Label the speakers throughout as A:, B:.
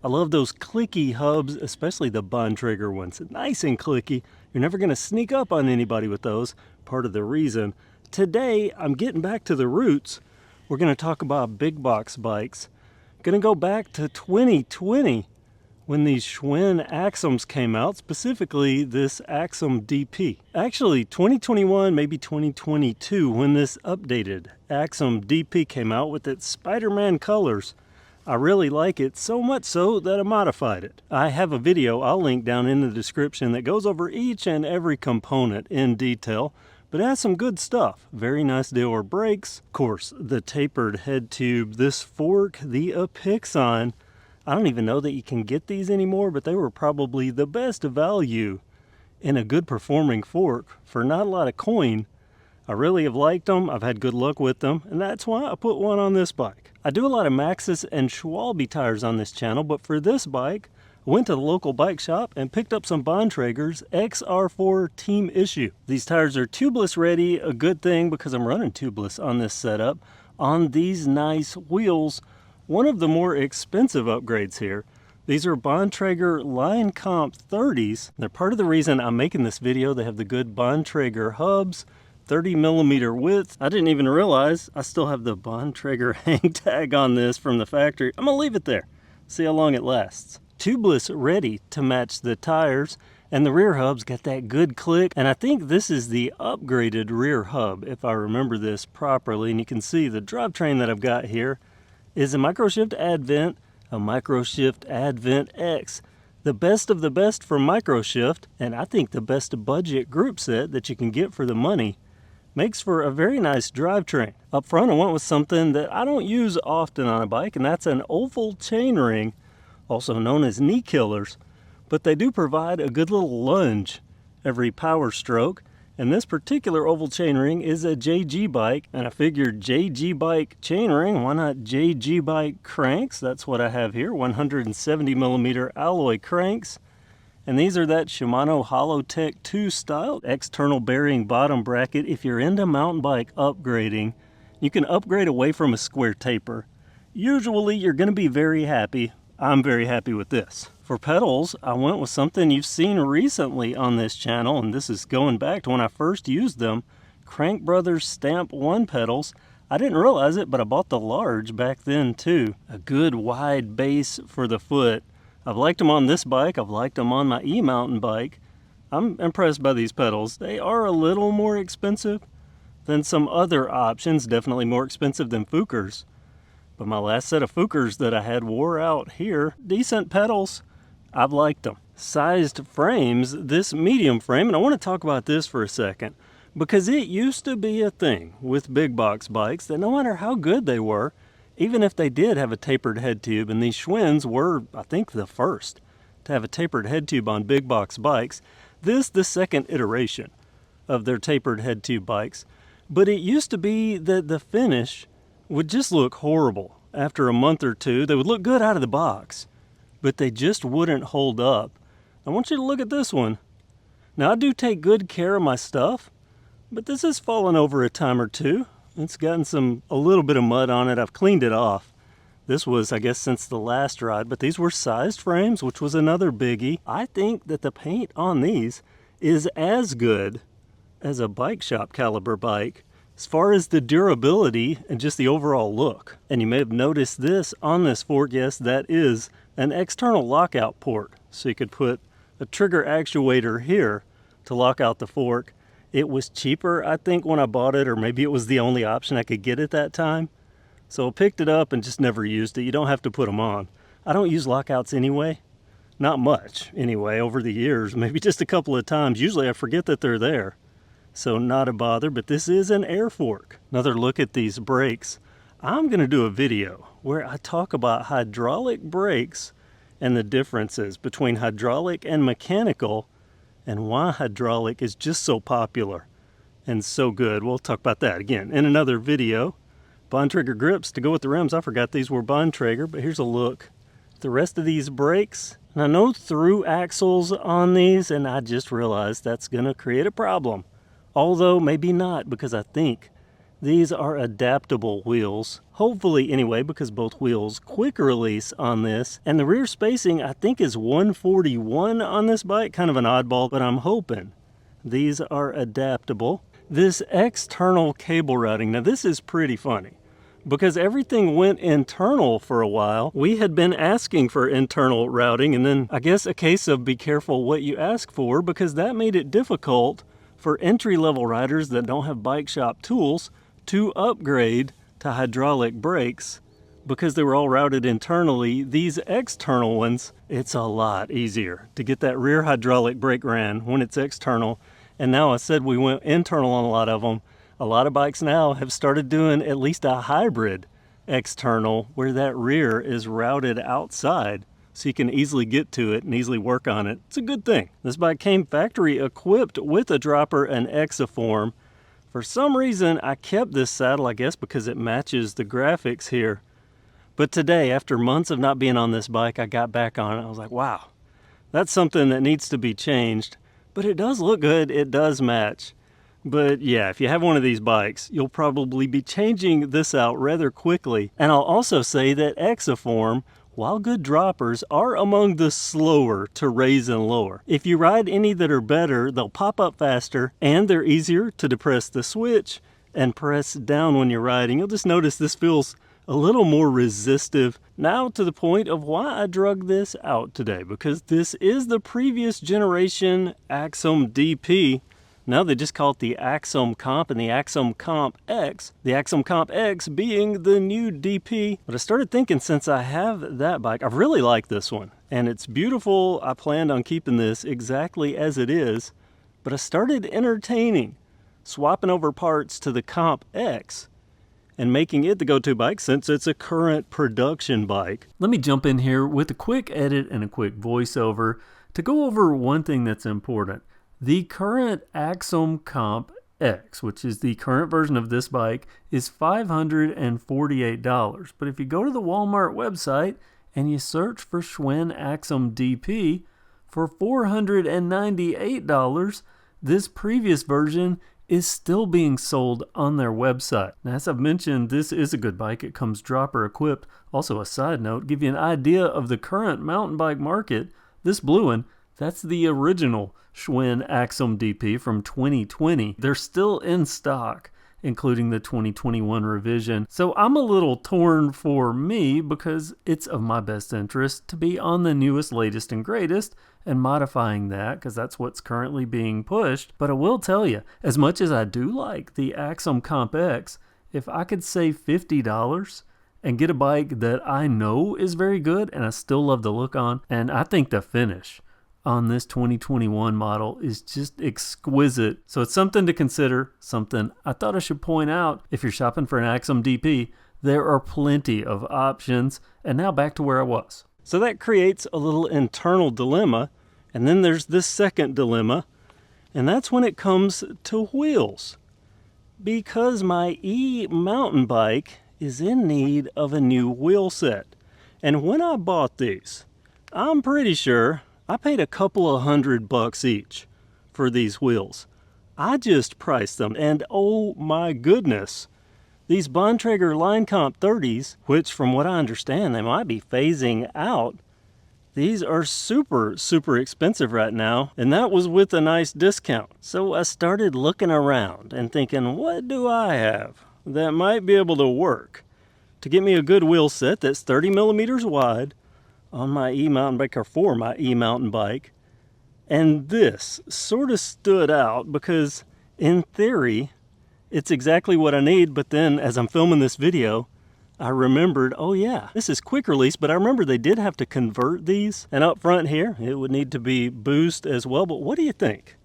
A: I love those clicky hubs, especially the Bontrager ones. Nice and clicky. You're never going to sneak up on anybody with those. Part of the reason. Today, I'm getting back to the roots. We're going to talk about big box bikes. Going to go back to 2020 when these Schwinn Axums came out, specifically this Axum DP. Actually, 2021, maybe 2022, when this updated Axum DP came out with its Spider-Man colors. I really like it, so much so that I modified it. I have a video I'll link down in the description that goes over each and every component in detail, but it has some good stuff. Very nice dealer brakes. Of course, the tapered head tube, this fork, the Apixon. I don't even know that you can get these anymore, but they were probably the best value in a good performing fork for not a lot of coin. I really have liked them. I've had good luck with them, and that's why I put one on this bike. I do a lot of Maxxis and Schwalbe tires on this channel, but for this bike, I went to the local bike shop and picked up some Bontrager's XR4 Team Issue. These tires are tubeless ready, a good thing because I'm running tubeless on this setup, on these nice wheels. One of the more expensive upgrades here. These are Bontrager Line Comp 30s. They're part of the reason I'm making this video. They have the good Bontrager hubs, 30mm width. I didn't even realize I still have the Bontrager hang tag on this from the factory. I'm gonna leave it there, see how long it lasts. Tubeless ready to match the tires, and the rear hub's got that good click, and I think this is the upgraded rear hub if I remember this properly. And you can see the drivetrain that I've got here is a Microshift Advent, a Microshift Advent X. The best of the best from Microshift, and I think the best budget group set that you can get for the money. Makes for a very nice drivetrain. Up front I went with something that I don't use often on a bike, and that's an oval chainring, also known as knee killers. But they do provide a good little lunge every power stroke. And this particular oval chainring is a JG bike, and I figured JG bike chainring, why not JG bike cranks? That's what I have here, 170mm alloy cranks. And these are that Shimano Hollowtech 2 style, external bearing bottom bracket. If you're into mountain bike upgrading, you can upgrade away from a square taper. Usually you're gonna be very happy. I'm very happy with this. For pedals, I went with something you've seen recently on this channel, and this is going back to when I first used them, Crank Brothers Stamp 1 pedals. I didn't realize it, but I bought the large back then too. A good wide base for the foot. I've liked them on this bike, I've liked them on my e-mountain bike. I'm impressed by these pedals. They are a little more expensive than some other options, definitely more expensive than Fukers. But my last set of Fukers that I had wore out here. Decent pedals. I've liked them. Sized frames, this medium frame, and I want to talk about this for a second, because it used to be a thing with big box bikes that no matter how good they were, even if they did have a tapered head tube, and these Schwinns were, I think, the first to have a tapered head tube on big box bikes, this the second iteration of their tapered head tube bikes, but it used to be that the finish would just look horrible after a month or two. They would look good out of the box, but they just wouldn't hold up. I want you to look at this one. Now I do take good care of my stuff, but this has fallen over a time or two. It's gotten a little bit of mud on it. I've cleaned it off. This was, I guess, since the last ride, but these were sized frames, which was another biggie. I think that the paint on these is as good as a bike shop caliber bike as far as the durability and just the overall look. And you may have noticed this on this fork. Yes, that is an external lockout port. So you could put a trigger actuator here to lock out the fork. It was cheaper, I think, when I bought it, or maybe it was the only option I could get at that time. So I picked it up and just never used it. You don't have to put them on. I don't use lockouts anyway. Not much, anyway, over the years. Maybe just a couple of times. Usually I forget that they're there. So not a bother, but this is an air fork. Another look at these brakes. I'm going to do a video where I talk about hydraulic brakes and the differences between hydraulic and mechanical, and why hydraulic is just so popular and so good. We'll talk about that again in another video. Bontrager grips to go with the rims. I forgot these were Bontrager, but here's a look at the rest of these brakes. And I know through axles on these, and I just realized that's going to create a problem. Although maybe not, because I think These are adaptable wheels, hopefully anyway, because both wheels quick release on this, and the rear spacing I think is 141 on this bike, kind of an oddball, but I'm hoping. These are adaptable. This external cable routing, now this is pretty funny, because everything went internal for a while. We had been asking for internal routing, and then I guess a case of be careful what you ask for, because that made it difficult for entry-level riders that don't have bike shop tools to upgrade to hydraulic brakes because they were all routed internally. These external ones, it's a lot easier to get that rear hydraulic brake ran when it's external. And now I said we went internal on a lot of them. A lot of bikes now have started doing at least a hybrid external where that rear is routed outside so you can easily get to it and easily work on it. It's a good thing. This bike came factory equipped with a dropper and Exaform. For some reason, I kept this saddle, I guess because it matches the graphics here. But today, after months of not being on this bike, I got back on it. I was like, wow, that's something that needs to be changed. But it does look good, it does match. But yeah, if you have one of these bikes, you'll probably be changing this out rather quickly. And I'll also say that Exaform, while good droppers, are among the slower to raise and lower. If you ride any that are better, they'll pop up faster and they're easier to depress the switch and press down when you're riding. You'll just notice this feels a little more resistive. Now to the point of why I drug this out today, because this is the previous generation Axum DP. Now they just call it the Axum Comp and the Axum Comp X. The Axum Comp X being the new DP. But I started thinking, since I have that bike, I really like this one. And it's beautiful. I planned on keeping this exactly as it is. But I started entertaining swapping over parts to the Comp X and making it the go-to bike since it's a current production bike. Let me jump in here with a quick edit and a quick voiceover to go over one thing that's important. The current Axum Comp X, which is the current version of this bike, is $548. But if you go to the Walmart website and you search for Schwinn Axum DP for $498, this previous version is still being sold on their website. Now, as I've mentioned, this is a good bike. It comes dropper equipped. Also, a side note, give you an idea of the current mountain bike market. This blue one, that's the original Schwinn Axum DP from 2020. They're still in stock, including the 2021 revision. So I'm a little torn for me because it's of my best interest to be on the newest, latest, and greatest and modifying that because that's what's currently being pushed. But I will tell you, as much as I do like the Axum Comp X, if I could save $50 and get a bike that I know is very good and I still love the look on, and I think the finish on this 2021 model is just exquisite. So it's something to consider, something I thought I should point out. If you're shopping for an Axum DP, there are plenty of options. And now back to where I was. So that creates a little internal dilemma. And then there's this second dilemma, and that's when it comes to wheels. Because my e-mountain bike is in need of a new wheel set. And when I bought these, I'm pretty sure I paid a couple of $100 each for these wheels. I just priced them, and oh my goodness, these Bontrager Line Comp 30s, which from what I understand they might be phasing out, these are super expensive right now, and that was with a nice discount. So I started looking around and thinking, what do I have that might be able to work to get me a good wheel set that's 30 millimeters wide on my e-mountain bike, or for my e-mountain bike. And this sort of stood out because in theory it's exactly what I need, but then as I'm filming this video I remembered, oh yeah, this is quick release, but I remember they did have to convert these, and up front here it would need to be boost as well. But what do you think?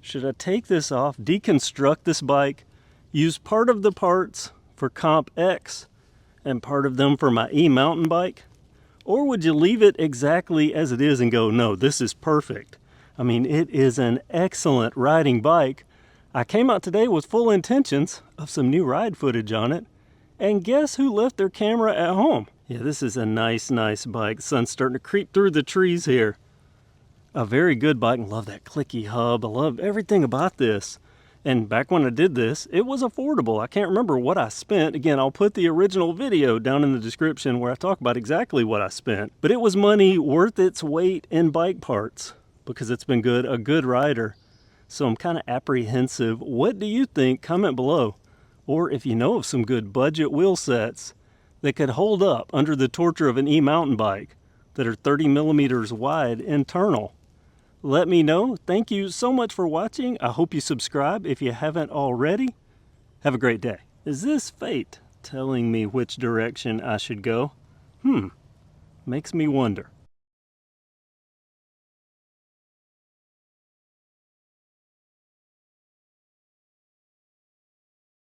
A: Should I take this off, deconstruct this bike, use part of the parts for Comp X and part of them for my e-mountain bike? Or would you leave it exactly as it is and go, no, this is perfect? I mean, it is an excellent riding bike. I came out today with full intentions of some new ride footage on it. And guess who left their camera at home? Yeah, this is a nice bike. The sun's starting to creep through the trees here. A very good bike. I love that clicky hub. I love everything about this. And back when I did this, it was affordable. I can't remember what I spent. Again, I'll put the original video down in the description where I talk about exactly what I spent. But it was money worth its weight in bike parts because it's been a good rider. So I'm kind of apprehensive. What do you think? Comment below. Or if you know of some good budget wheel sets that could hold up under the torture of an e-mountain bike that are 30 millimeters wide internal. Let me know. Thank you so much for watching. I hope you subscribe if you haven't already. Have a great day. Is this fate telling me which direction I should go? Makes me wonder.